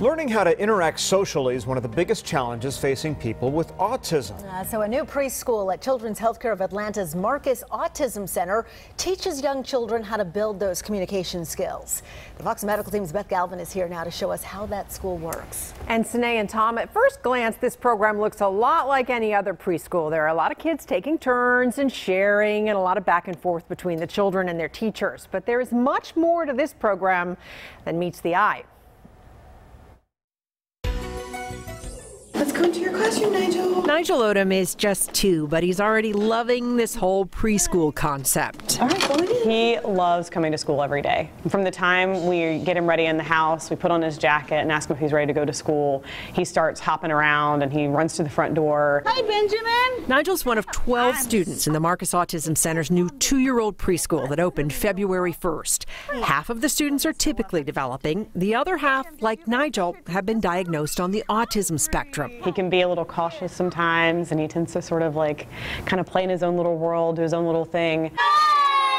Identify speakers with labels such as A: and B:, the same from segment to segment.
A: Learning how to interact socially is one of the biggest challenges facing people with autism.
B: So a new preschool at Children's Healthcare of Atlanta's Marcus Autism Center teaches young children how to build those communication skills. The Fox Medical Team's Beth Galvin is here now to show us how that school works.
C: And Sine and Tom, at first glance, this program looks a lot like any other preschool. There are a lot of kids taking turns and sharing and a lot of back and forth between the children and their teachers. But there is much more to this program than meets the eye.
D: Let's go into your classroom, Nigel.
E: Nigel ODOM is just 2, but he's already loving this whole preschool concept.
D: All right, go in.
F: He loves coming to school every day. From the time we get him ready in the house, we put on his jacket and ask him if he's ready to go to school. He starts hopping around and he runs to the front door.
D: Hi, Benjamin.
E: Nigel's one of 12 students in the Marcus Autism Center's new 2-year-old preschool that opened February 1st. Half of the students are typically developing. The other half, like Nigel, have been diagnosed on the autism spectrum.
F: He can be a little cautious sometimes, and he tends to sort of kind of play in his own little world, do his own little thing.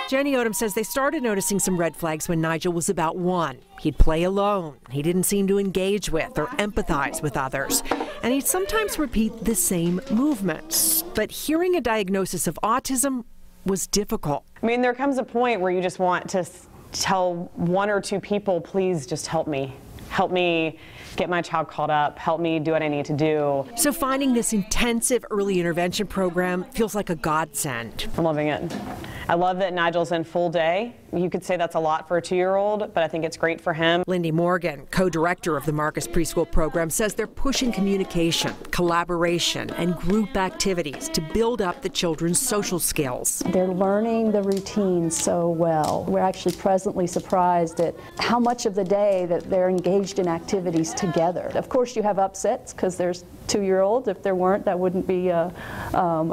E: Jenny ODOM says they started noticing some red flags when Nigel was about 1. He'd play alone. He didn't seem to engage with or empathize with others. And he'd sometimes repeat the same movements. But hearing a diagnosis of autism was difficult.
F: I mean, there comes a point where you just want to tell 1 or 2 people, please just help me. Help me get my child caught up. Help me do what I need to do.
E: So finding this intensive early intervention program feels like a godsend.
F: I'm loving it. I love that Nigel's in full day. You could say that's a lot for a 2-year-old, but I think it's great for him.
E: Lindy Morgan, co-director of the Marcus Preschool program, says they're pushing communication, collaboration, and group activities to build up the children's social skills.
G: They're learning the routine so well. We're actually pleasantly surprised at how much of the day that they're engaged in activities together. Of course, you have upsets because there's 2-year-olds. If there weren't, that wouldn't be a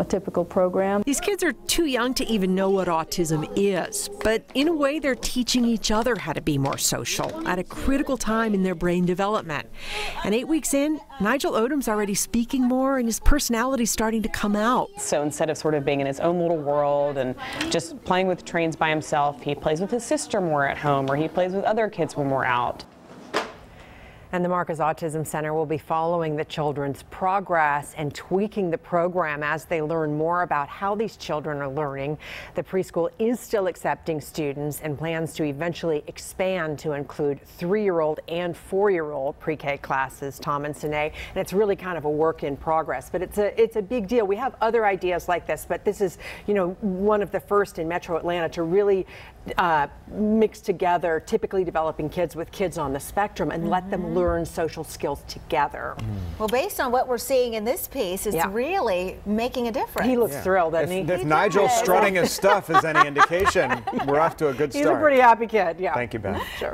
G: typical program.
E: These kids are too young to even know what autism is, but in a way they're teaching each other how to be more social at a critical time in their brain development. And 8 weeks in, Nigel ODOM's already speaking more and his personality's starting to come out.
F: So instead of sort of being in his own little world and just playing with trains by himself, he plays with his sister more at home, or he plays with other kids when we're out.
C: And the Marcus Autism Center will be following the children's progress and tweaking the program as they learn more about how these children are learning. The preschool is still accepting students and plans to eventually expand to include 3-year-old and 4-year-old pre-K classes, Tom and Sine. And it's really kind of a work in progress, but it's a big deal. We have other ideas like this, but this is, one of the first in Metro Atlanta to really mix together typically developing kids with kids on the spectrum and let them learn social skills together.
B: Well, based on what we're seeing in this piece, it's really making a difference.
C: He looks thrilled, doesn't he?
A: If Nigel's strutting his stuff is any indication, we're off to a good start.
C: He's a pretty happy kid, yeah.
A: Thank you, Ben.
C: Sure.